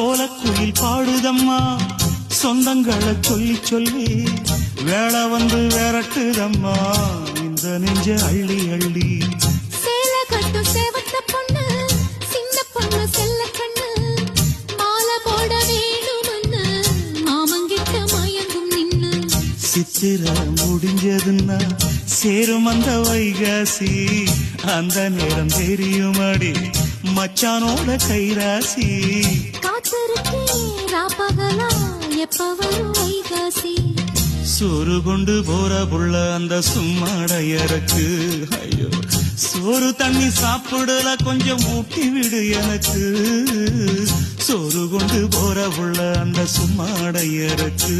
சோலக்குயில் பாடுதம்மா சொந்தங்களை சொல்லி சொல்லி வேளை வந்து விரட்டுதம்மா இந்த நெஞ்ச அள்ளி அள்ளி. சேல கட்டும் சேவத்த பொண்ணு சின்ன பொண்ணு செல்ல கண்ணு மாலை போட வேணும்னு மாமங்கிட்ட மயங்கும் நின்னு. சித்திர முடிஞ்சதுன்னா சேரும் அந்த வைகாசி அந்த நேரம் தெரியுமாடி மச்சானோட கைராசி. காத்திருக்கே ராப்பகலா எப்ப வரும் வைகாசி. சோறு கொண்டு போற புள்ள அந்த சும்மாடையறக்கு ஐயோ சோறு தண்ணி சாப்பிடல கொஞ்சம் ஊட்டி விடு எனக்கு. சோறு கொண்டு போற புள்ள அந்த சும்மாடையறக்கு.